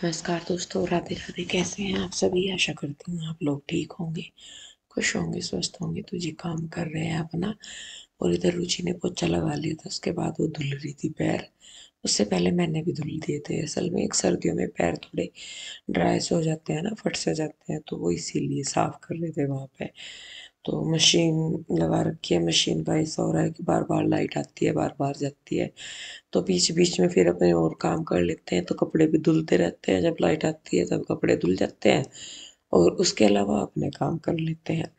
नमस्कार दोस्तों, राधे राधे। कैसे हैं आप सभी? आशा करती हूँ आप लोग ठीक होंगे, खुश होंगे, स्वस्थ होंगे। तो जी काम कर रहे हैं अपना। और इधर रुचि ने पोछा लगा लिया था, उसके बाद वो धुल रही थी पैर। उससे पहले मैंने भी धुल दिए थे। असल में एक सर्दियों में पैर थोड़े ड्राई से हो जाते हैं ना, फट से जाते हैं, तो वो इसीलिए साफ कर रहे थे वहाँ पे। तो मशीन लगा रखी है। मशीन का ऐसा हो रहा है कि बार बार लाइट आती है, बार बार जाती है। तो बीच बीच में फिर अपने और काम कर लेते हैं, तो कपड़े भी धुलते रहते हैं। जब लाइट आती है तब कपड़े धुल जाते हैं और उसके अलावा अपने काम कर लेते हैं।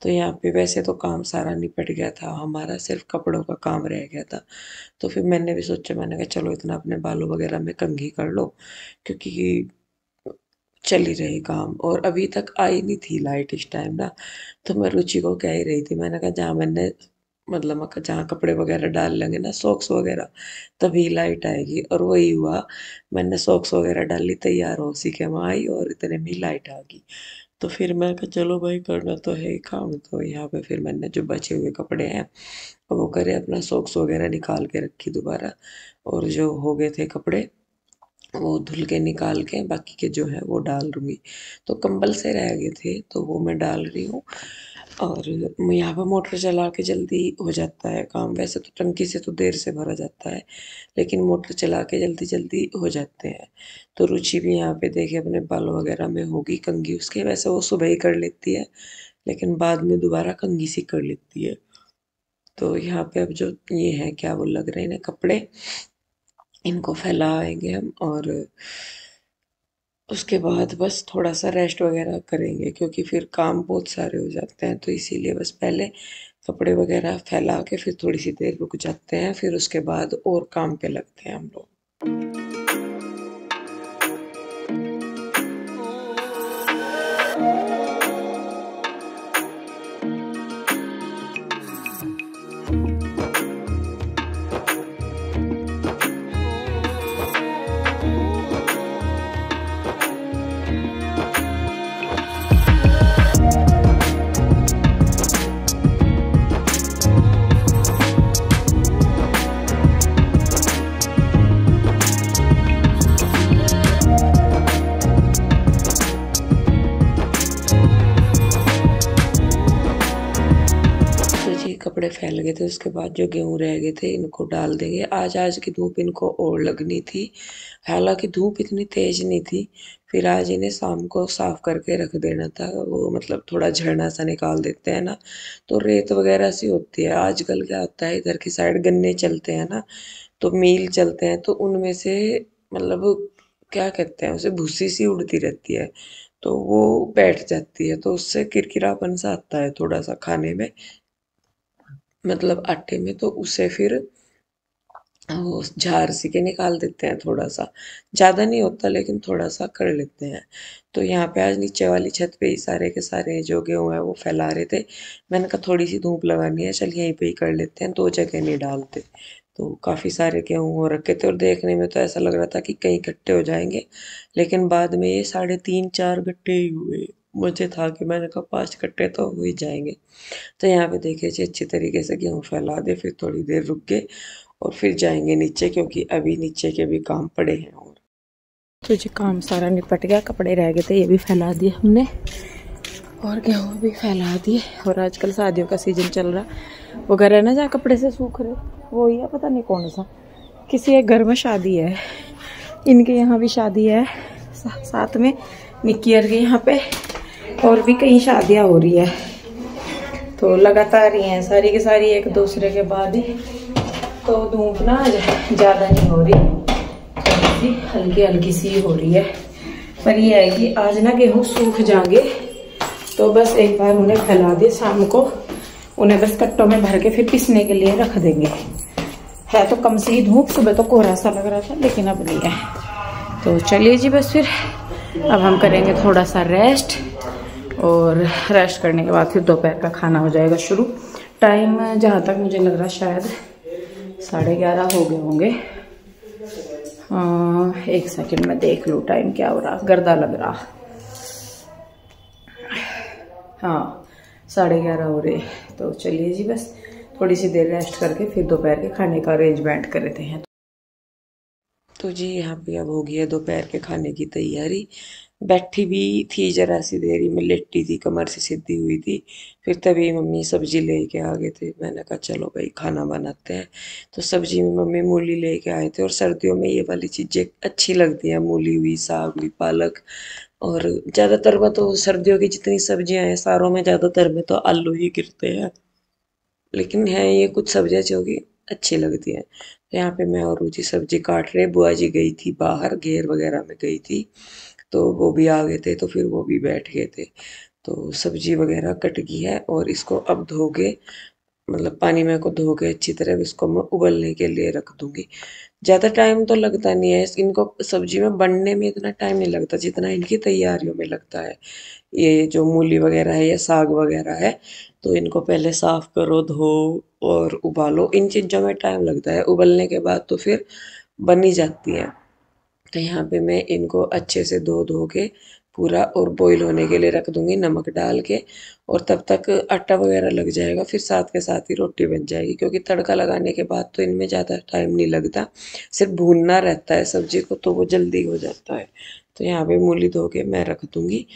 तो यहाँ पे वैसे तो काम सारा निपट गया था हमारा, सिर्फ कपड़ों का काम रह गया था। तो फिर मैंने भी सोचा, मैंने कहा चलो इतना अपने बालों वगैरह में कंघी कर लो, क्योंकि चल ही रहे काम। और अभी तक आई नहीं थी लाइट इस टाइम ना। तो मैं रुचि को कह ही रही थी, मैंने कहा जहाँ मैंने मतलब मैं जहाँ कपड़े वगैरह डाल लेंगे ना, सॉक्स वगैरह, तभी लाइट आएगी। और वही हुआ। मैंने सॉक्स वगैरह डाली, तैयार हो सी के वहाँ आई और इतने में लाइट आ गई। तो फिर मैं कहा चलो भाई, करना तो है ही काम। तो यहाँ पे फिर मैंने जो बचे हुए कपड़े हैं वो करे, अपना सॉक्स वगैरह निकाल के रखी दोबारा। और जो हो गए थे कपड़े वो धुल के निकाल के बाकी के जो है वो डाल दूंगी। तो कंबल से रह गए थे तो वो मैं डाल रही हूँ। और यहाँ पर मोटर चला के जल्दी हो जाता है काम। वैसे तो टंकी से तो देर से भरा जाता है, लेकिन मोटर चला के जल्दी जल्दी हो जाते हैं। तो रुचि भी यहाँ पे देखे अपने बाल वगैरह में होगी कंघी उसके। वैसे वो सुबह ही कर लेती है, लेकिन बाद में दोबारा कंघी सी कर लेती है। तो यहाँ पे अब जो ये है, क्या वो लग रहे हैं ना कपड़े, इनको फैलाएंगे हम। और उसके बाद बस थोड़ा सा रेस्ट वगैरह करेंगे, क्योंकि फिर काम बहुत सारे हो जाते हैं। तो इसीलिए बस पहले कपड़े वगैरह फैला के फिर थोड़ी सी देर रुक जाते हैं, फिर उसके बाद और काम पे लगते हैं हम लोग। कपड़े फैल गए थे, उसके बाद जो गेहूं रह गए थे इनको डाल देंगे। आज की धूप इनको और लगनी थी, हालांकि धूप इतनी तेज नहीं थी। फिर आज इन्हें शाम को साफ करके रख देना था। वो मतलब थोड़ा झरना सा निकाल देते हैं ना, तो रेत वगैरह सी होती है। आजकल क्या होता है, इधर की साइड गन्ने चलते हैं ना, तो मील चलते हैं, तो उनमें से मतलब क्या कहते हैं उसे, भूसी सी उड़ती रहती है। तो वो बैठ जाती है, तो उससे किरकिरापन सा आता है थोड़ा सा खाने में, मतलब आटे में। तो उसे फिर वो झार सी के निकाल देते हैं थोड़ा सा। ज़्यादा नहीं होता, लेकिन थोड़ा सा कर लेते हैं। तो यहाँ पे आज नीचे वाली छत पे ही सारे के सारे जो गेहूँ है वो फैला रहे थे। मैंने कहा थोड़ी सी धूप लगानी है, चल यहीं पे ही कर लेते हैं, दो जगह नहीं डालते। तो काफ़ी सारे गेहूँ हो रखे थे और देखने में तो ऐसा लग रहा था कि कई इकट्ठे हो जाएंगे, लेकिन बाद में ये 3.5-4 गट्टे ही हुए। मुझे था कि मैंने कहा 5 गट्टे तो हो ही जाएंगे। तो यहाँ पे देखिए जी, अच्छी तरीके से गेहूँ फैला दे, फिर थोड़ी देर रुक गए और फिर जाएंगे नीचे, क्योंकि अभी नीचे के भी काम पड़े हैं। और तो जी काम सारा निपट गया, कपड़े रह गए थे ये भी फैला दिए हमने, और गेहूँ भी फैला दिए। और आजकल शादियों का सीजन चल रहा, वो घर है ना जहाँ कपड़े से सूख रहे, वो ही है, पता नहीं कौन सा, किसी एक घर में शादी है। इनके यहाँ भी शादी है साथ में, निक्कियर के यहाँ पे, और भी कई शादियाँ हो रही है। तो लगातार ही हैं सारी की सारी, एक दूसरे के बाद ही। तो धूप ना ज़्यादा नहीं हो रही, हल्की हल्की सी हो रही है। पर ये है कि आज ना गेहूँ सूख जाएंगे, तो बस एक बार उन्हें फैला दे, शाम को उन्हें बस कट्टों में भर के फिर पिसने के लिए रख देंगे। है तो कम सी धूप, सुबह तो कोहरा सा लग रहा था, लेकिन अब नहीं है। तो चलिए जी, बस फिर अब हम करेंगे थोड़ा सा रेस्ट, और रेस्ट करने के बाद फिर दोपहर का खाना हो जाएगा शुरू। टाइम जहाँ तक मुझे लग रहा शायद 11:30 हो गए होंगे। एक सेकंड में देख लूँ टाइम क्या हो रहा, गर्दा लग रहा। हाँ 11:30 हो रहे। तो चलिए जी, बस थोड़ी सी देर रेस्ट करके फिर दोपहर के खाने का अरेंजमेंट कर देते हैं। तो जी यहाँ पे अब हो गया दोपहर के खाने की तैयारी। बैठी भी थी जरा सी देरी में, लेटी थी, कमर से सीधी हुई थी। फिर तभी मम्मी सब्जी लेके आ गए थे। मैंने कहा चलो भाई खाना बनाते हैं। तो सब्जी में मम्मी मूली लेके आए थे, और सर्दियों में ये वाली चीज़ें अच्छी लगती हैं, मूली हुई, साग हुई, पालक। और ज़्यादातर में तो सर्दियों की जितनी सब्जियां हैं सारों में ज़्यादातर में तो आलू ही गिरते हैं, लेकिन है ये कुछ सब्जियां जो कि अच्छी लगती हैं। तो यहाँ पे मैं और रुचि सब्जी काट रहे। बुआ जी गई थी बाहर, घेर वगैरह में गई थी, तो वो भी आ गए थे, तो फिर वो भी बैठ गए थे। तो सब्जी वगैरह कट गई है, और इसको अब धो के, मतलब पानी में को धो के अच्छी तरह इसको मैं उबलने के लिए रख दूंगी। ज़्यादा टाइम तो लगता नहीं है इनको सब्जी में बनने में, इतना टाइम नहीं लगता जितना इनकी तैयारियों में लगता है। ये जो मूली वगैरह है या साग वगैरह है, तो इनको पहले साफ करो, धो और उबालो। इन चीज़ों में टाइम लगता है, उबलने के बाद तो फिर बन ही जाती है। तो यहाँ पे मैं इनको अच्छे से धो धो के पूरा और बॉईल होने के लिए रख दूंगी नमक डाल के। और तब तक आटा वगैरह लग जाएगा, फिर साथ के साथ ही रोटी बन जाएगी, क्योंकि तड़का लगाने के बाद तो इनमें ज़्यादा टाइम नहीं लगता, सिर्फ भूनना रहता है सब्जी को, तो वो जल्दी हो जाता है। तो यहाँ पे मूली धो के मैं रख दूंगी।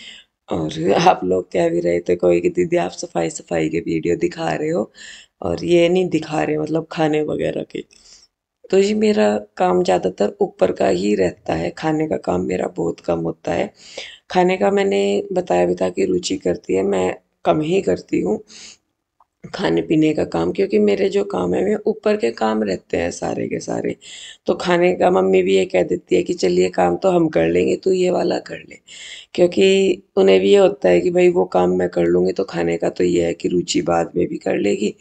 और आप लोग कह भी रहे थे कोई कि दीदी आप सफाई सफाई के वीडियो दिखा रहे हो, और ये नहीं दिखा रहे मतलब खाने वगैरह के। तो जी मेरा काम ज़्यादातर ऊपर का ही रहता है, खाने का काम मेरा बहुत कम होता है। खाने का मैंने बताया भी था कि रुचि करती है, मैं कम ही करती हूँ खाने पीने का काम, क्योंकि मेरे जो काम है वे ऊपर के काम रहते हैं सारे के सारे। तो खाने का मम्मी भी ये कह देती है कि चलिए काम तो हम कर लेंगे, तू ये वाला कर ले। क्योंकि उन्हें भी ये होता है कि भाई वो काम मैं कर लूँगी, तो खाने का तो ये है कि रुचि बाद में भी कर लेगी,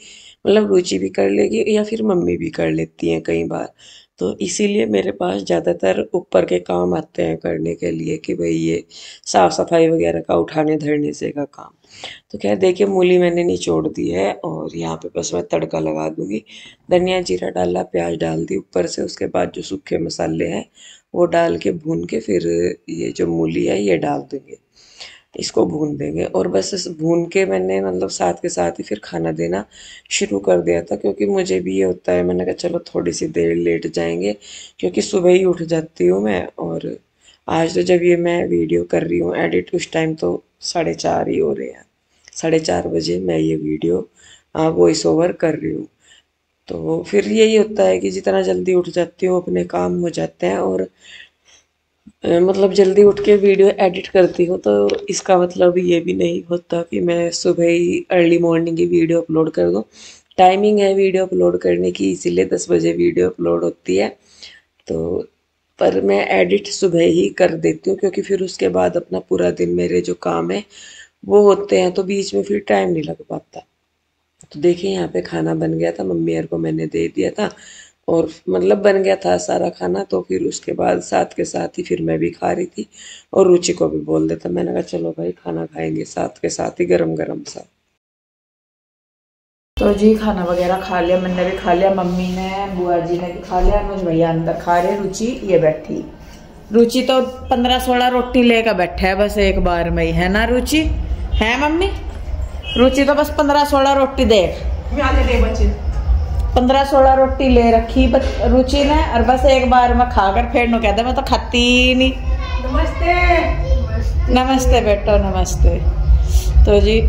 मतलब रुचि भी कर लेगी या फिर मम्मी भी कर लेती हैं कई बार। तो इसीलिए मेरे पास ज़्यादातर ऊपर के काम आते हैं करने के लिए, कि भाई ये साफ़ सफाई वगैरह का, उठाने धरने से का काम। तो खैर देखिए मूली मैंने निचोड़ दी है, और यहाँ पे बस मैं तड़का लगा दूंगी। धनिया जीरा डाला, प्याज डाल दी ऊपर से, उसके बाद जो सूखे मसाले हैं वो डाल के भून के फिर ये जो मूली है ये डाल देंगे, इसको भून देंगे। और बस इस भून के मैंने मतलब साथ के साथ ही फिर खाना देना शुरू कर दिया था, क्योंकि मुझे भी ये होता है, मैंने कहा चलो थोड़ी सी देर लेट जाएंगे, क्योंकि सुबह ही उठ जाती हूँ मैं। और आज तो जब ये मैं वीडियो कर रही हूँ एडिट, उस टाइम तो 4:30 ही हो रहे हैं। 4:30 बजे मैं ये वीडियो वॉइस ओवर कर रही हूँ। तो फिर यही होता है कि जितना जल्दी उठ जाती हूँ अपने काम हो जाते हैं। और मतलब जल्दी उठ के वीडियो एडिट करती हूँ, तो इसका मतलब ये भी नहीं होता कि मैं सुबह ही अर्ली मॉर्निंग की वीडियो अपलोड कर दूँ। टाइमिंग है वीडियो अपलोड करने की, इसीलिए 10 बजे वीडियो अपलोड होती है। तो पर मैं एडिट सुबह ही कर देती हूँ, क्योंकि फिर उसके बाद अपना पूरा दिन मेरे जो काम है वो होते हैं, तो बीच में फिर टाइम नहीं लग पाता। तो देखिए यहाँ पे खाना बन गया था, मम्मी यार को मैंने दे दिया था, और मतलब बन गया था सारा खाना। तो फिर उसके बाद साथ के साथ ही फिर मैं भी खा रही थी, और रुचि को भी बोल देता, मैंने कहा चलो भाई खाना खाएंगे साथ के साथ ही गरम गरम सा। तो जी खाना वगैरह खा लिया, मैंने भी खा लिया, मम्मी ने, बुआ जी ने भी खा लिया, अनुज भैया अंदर खा रहे, रुचि ये बैठी। रुचि तो 15-16 रोटी लेकर बैठा है बस एक बार में ही, है ना रुचि? है मम्मी? रुचि तो बस 15-16 रोटी देख, 15-16 रोटी ले रखी रुचि ने, और बस एक बार में खाकर फेर नो कहते मैं तो खाती नहीं। नमस्ते नमस्ते बेटो नमस्ते। तो जी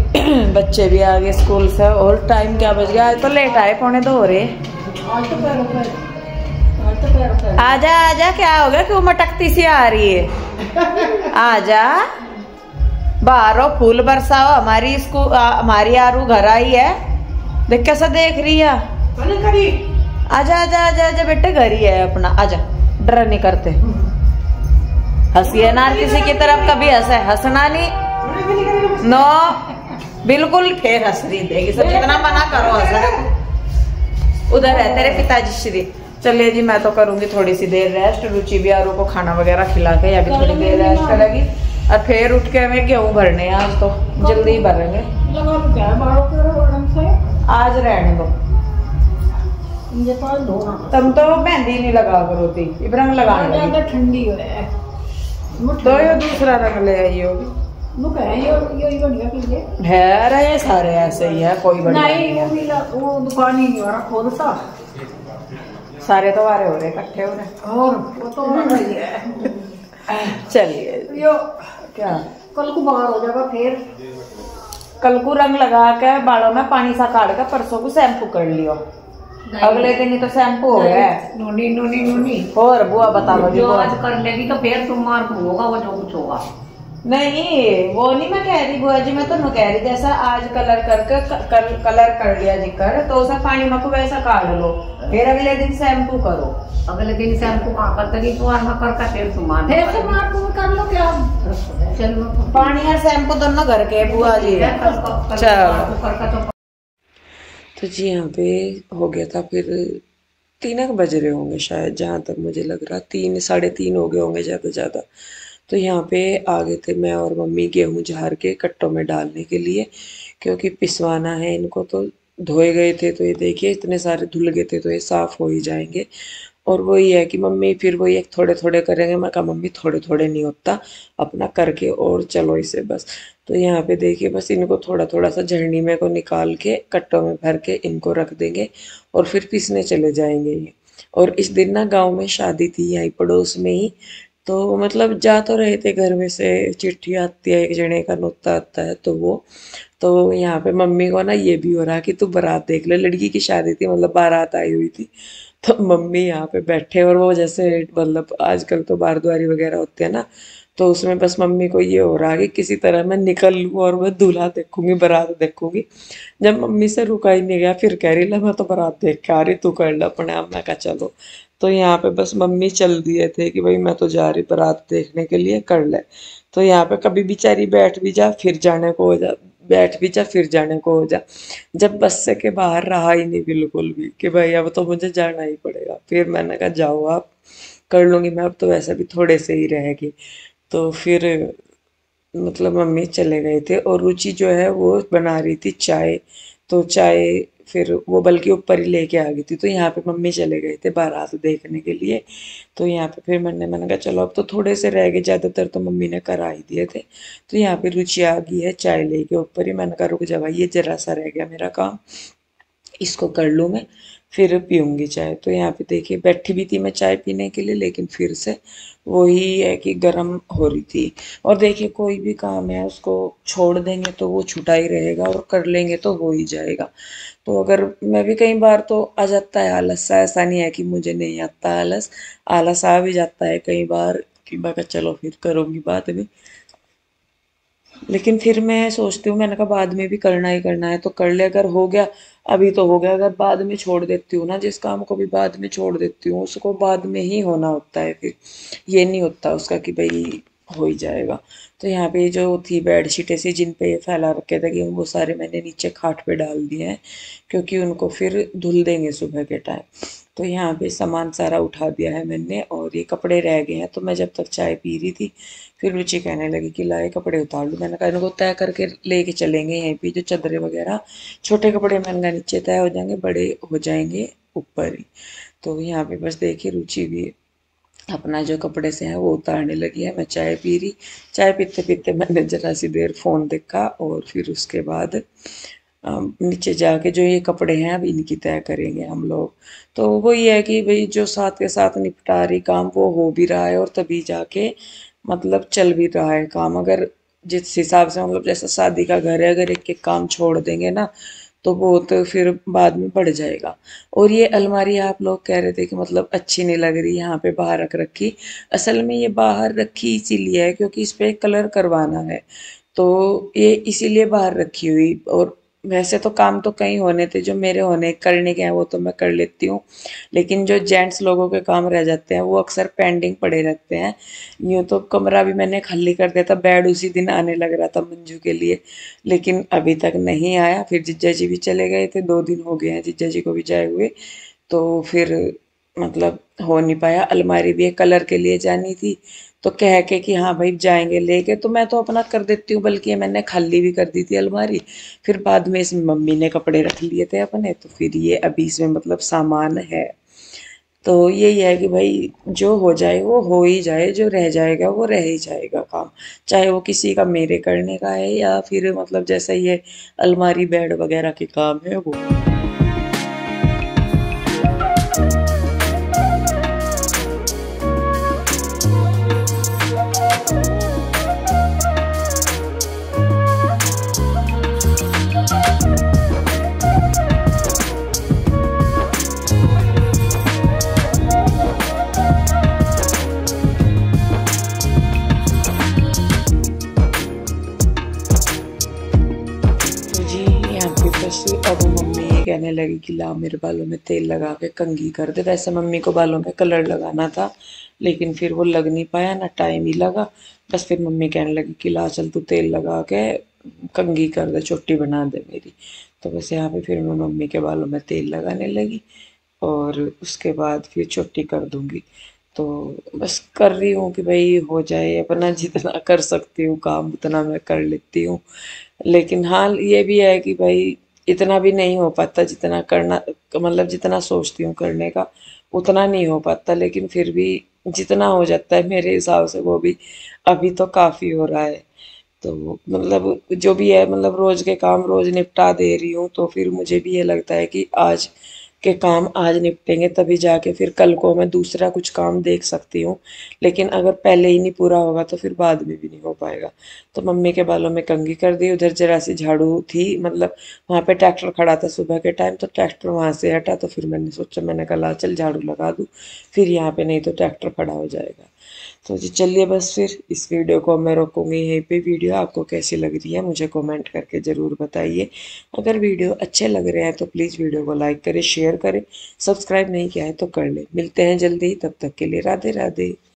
बच्चे भी आ गए स्कूल से, और टाइम क्या बज गया, आज तो लेट आए, 1:45 हो रहे। आजा आजा, क्या हो गया, क्यों मटकती सी आ रही है? आजा बाहरों फूल बरसाओ, हमारी स्कूल हमारी आरू घर आई है, देख कैसा देख रही है। आजा आजा आजा आजा बेटे, घर ही है अपना, आजा, डर नहीं करते। हंसिए ना किसी की तरफ, कभी हंसे, हंसना नहीं नो, बिल्कुल। फिर हंस रही देगी सब, जितना मना करो हंस। उधर है तेरे पिताजी श्री। चलिए जी मैं तो करूंगी थोड़ी सी देर रेस्ट, रुचि भी आरू को खाना वगैरह खिला के अभी थोड़ी देर रेस्ट करेगी, और फिर उठ के हमें गेहूं भरने हैं, आज तो जल्दी ही भरेंगे। आज रहने दो, तुम तो मेहंदी नहीं लगा करो थी, रंग लगाने ठंडी तो ये दूसरा रंग ले आई होगी है। अरे ये सारे ऐसे ही है, कोई बढ़िया नहीं है। वो दुकान ही नहीं हो रहा, खुद सा सारे तो वारे हो रहे इकट्ठे हो रहे और वो तो रही है। चलिए यो क्या कल को बाहर हो जाएगा फिर। कल को रंग लगा के बालों में पानी सा काट के परसों को शैम्पू कर लियो। अगले दिन ही तो शैम्पू हो गया है। नूनी नूनी नूनी और बुआ बता लो जो आज कर लेगी तो फिर तुम मार होगा वो जो कुछ होगा। नहीं वो नहीं मैं कह रही बुआ जी, मैं तो कह रही जैसा आज कलर करके कलर कर लिया जिक्र तो उसे पानी में को वैसा काट लो, फिर अगले दिन शैम्पू करो। अगले दिन शैम्पू कहाँ करते नहीं तो आर करके फिर तुम मार कर लो क्या। चलो पानी और शैम्पू दोनों घर के बुआ जी। चलो तो जी यहाँ पे हो गया था फिर 3 बज रहे होंगे शायद, जहाँ तक मुझे लग रहा 3 साढ़े 3 हो गए होंगे ज़्यादा से ज़्यादा। तो यहाँ पे आ गए थे मैं और मम्मी गेहूं झाड़ के कट्टों में डालने के लिए, क्योंकि पिसवाना है इनको। तो धोए गए थे तो ये देखिए इतने सारे धुल गए थे तो ये साफ़ हो ही जाएंगे। और वही है कि मम्मी फिर वही एक थोड़े थोड़े करेंगे। मैं कहा मम्मी थोड़े थोड़े नहीं होता, अपना करके और चलो इसे बस। तो यहाँ पे देखिए बस इनको थोड़ा थोड़ा सा झरनी में को निकाल के कट्टों में भर के इनको रख देंगे और फिर पीसने चले जाएंगे ये। और इस दिन ना गांव में शादी थी यहीं पड़ोस में ही, तो मतलब जा तो रहे थे घर में से चिट्ठी आती है, एक जने का नुक्ता आता है तो वो। तो यहाँ पे मम्मी को ना ये भी हो रहा कि तू बारात देख ले, लड़की की शादी थी मतलब बारात आई हुई थी। तो मम्मी यहाँ पे बैठे और वो जैसे मतलब आजकल तो बारद्वारी वगैरह होते हैं ना, तो उसमें बस मम्मी को ये हो रहा कि किसी तरह मैं निकल लूँ और मैं दूल्हा देखूंगी बारात देखूंगी। जब मम्मी से रुका ही नहीं गया फिर कह रही ला मैं तो बारात देख के आ रही, तू कर ला अपने आप। मैं कहा चलो। तो यहाँ पे बस मम्मी चल दिए थे कि भाई मैं तो जा रही बारात देखने के लिए, कर ले। तो यहाँ पे कभी बेचारी बैठ भी जा फिर जाने को हो जा, बैठ भी जा फिर जाने को हो जा। जब बस से के बाहर रहा ही नहीं बिल्कुल भी कि भाई अब तो मुझे जाना ही पड़ेगा। फिर मैंने कहा जाओ आप, कर लूँगी मैं, अब तो वैसे भी थोड़े से ही रहेगी। तो फिर मतलब मम्मी चले गए थे और रुचि जो है वो बना रही थी चाय। तो चाय फिर वो बल्कि ऊपर ही लेके आ गई थी। तो यहाँ पे मम्मी चले गए थे बारात देखने के लिए। तो यहाँ पे फिर मैंने कहा चलो अब तो थोड़े से रह गए, ज़्यादातर तो मम्मी ने करा ही दिए थे। तो यहाँ पे रुचि आ गई है चाय लेके ऊपर ही। मैंने कहा रुक जा भाई, ये जरा सा रह गया मेरा काम, इसको कर लूँ मैं फिर पीऊँगी चाय। तो यहाँ पे देखिए बैठी भी थी मैं चाय पीने के लिए, लेकिन फिर से वही है कि गर्म हो रही थी। और देखिए कोई भी काम है उसको छोड़ देंगे तो वो छूटा ही रहेगा और कर लेंगे तो हो ही जाएगा। तो अगर मैं भी कई बार तो आ जाता है आलस सा, ऐसा नहीं है कि मुझे नहीं आता आलस, आलस आ भी जाता है कई बार कि मैं कहा चलो फिर करूँगी बाद में। लेकिन फिर मैं सोचती हूँ, मैंने कहा बाद में भी करना ही करना है तो कर ले, अगर हो गया अभी तो हो गया, अगर बाद में छोड़ देती हूँ ना, जिस काम को भी बाद में छोड़ देती हूँ उसको बाद में ही होना होता है। फिर ये नहीं होता उसका कि भाई हो ही जाएगा। तो यहाँ पे जो थी बेडशीटें सी जिन पे ये फैला रखे थे कि वो सारे मैंने नीचे खाट पे डाल दिए हैं, क्योंकि उनको फिर धुल देंगे सुबह के टाइम। तो यहाँ पे सामान सारा उठा दिया है मैंने और ये कपड़े रह गए हैं। तो मैं जब तक चाय पी रही थी फिर रुचि कहने लगी कि लाए कपड़े उतार लूँ। मैंने कहा इनको तय करके लेके चलेंगे यहीं पे, जो चादरें वगैरह छोटे कपड़े मैंने कहा नीचे तय हो जाएंगे, बड़े हो जाएंगे ऊपर ही। तो यहाँ पे बस देखिए रुचि भी अपना जो कपड़े से है वो उतारने लगी है। मैं चाय पी रही, चाय पीते पीते मैंने जरा सी देर फ़ोन देखा और फिर उसके बाद नीचे जाके जो ये कपड़े हैं अब इनकी तय करेंगे हम लोग। तो वही है कि भाई जो साथ के साथ निपटा रही काम वो हो भी रहा है और तभी जाके मतलब चल भी रहा है काम। अगर जिस हिसाब से मतलब जैसा शादी का घर है, अगर एक एक काम छोड़ देंगे ना तो वो तो फिर बाद में बढ़ जाएगा। और ये अलमारी आप लोग कह रहे थे कि मतलब अच्छी नहीं लग रही यहाँ पे बाहर रख रखी, असल में ये बाहर रखी इसीलिए है क्योंकि इस पे कलर करवाना है, तो ये इसीलिए बाहर रखी हुई। और वैसे तो काम तो कई होने थे जो मेरे होने करने के हैं वो तो मैं कर लेती हूँ, लेकिन जो जेंट्स लोगों के काम रह जाते हैं वो अक्सर पेंडिंग पड़े रहते हैं। यूँ तो कमरा भी मैंने खाली कर दिया था, बेड उसी दिन आने लग रहा था मंजू के लिए, लेकिन अभी तक नहीं आया। फिर जीजा जी भी चले गए थे, 2 दिन हो गए हैं जीजा जी को भी जाए हुए, तो फिर मतलब हो नहीं पाया। अलमारी भी एक कलर के लिए जानी थी तो कह के कि हाँ भाई जाएंगे लेके, तो मैं तो अपना कर देती हूँ, बल्कि मैंने खाली भी कर दी थी अलमारी। फिर बाद में इसमें मम्मी ने कपड़े रख लिए थे अपने, तो फिर ये अभी इसमें मतलब सामान है। तो यही है कि भाई जो हो जाए वो हो ही जाए, जो रह जाएगा वो रह ही जाएगा काम, चाहे वो किसी का मेरे करने का है या फिर मतलब जैसा ये अलमारी बेड वगैरह के काम है वो। कहने लगी कि ला मेरे बालों में तेल लगा के कंघी कर दे। वैसे मम्मी को बालों में कलर लगाना था, लेकिन फिर वो लग नहीं पाया, ना टाइम ही लगा। बस फिर मम्मी कहने लगी कि ला चल तू तेल लगा के कंघी कर दे, चोटी बना दे मेरी। तो बस यहाँ पे फिर मैं मम्मी के बालों में तेल लगाने लगी और उसके बाद फिर चोटी कर दूंगी। तो बस कर रही हूँ कि भाई हो जाए, अपना जितना कर सकती हूँ काम उतना मैं कर लेती हूँ। लेकिन हाँ ये भी है कि भाई इतना भी नहीं हो पाता जितना करना, मतलब जितना सोचती हूँ करने का उतना नहीं हो पाता, लेकिन फिर भी जितना हो जाता है मेरे हिसाब से वो भी अभी तो काफ़ी हो रहा है। तो मतलब जो भी है, मतलब रोज के काम रोज निपटा दे रही हूँ, तो फिर मुझे भी ये लगता है कि आज के काम आज निपटेंगे तभी जाके फिर कल को मैं दूसरा कुछ काम देख सकती हूँ। लेकिन अगर पहले ही नहीं पूरा होगा तो फिर बाद में भी नहीं हो पाएगा। तो मम्मी के बालों में कंघी कर दी, उधर जरा सी झाड़ू थी, मतलब वहाँ पे ट्रैक्टर खड़ा था सुबह के टाइम, तो ट्रैक्टर वहाँ से हटा, तो फिर मैंने सोचा, मैंने कहा चल झाड़ू लगा दूँ, फिर यहाँ पे नहीं तो ट्रैक्टर खड़ा हो जाएगा। तो जी चलिए बस फिर इस वीडियो को मैं रोकूंगी यहीं पे। वीडियो आपको कैसी लग रही है मुझे कमेंट करके ज़रूर बताइए। अगर वीडियो अच्छे लग रहे हैं तो प्लीज़ वीडियो को लाइक करें, शेयर करें, सब्सक्राइब नहीं किया है तो कर लें। मिलते हैं जल्दी, तब तक के लिए राधे राधे।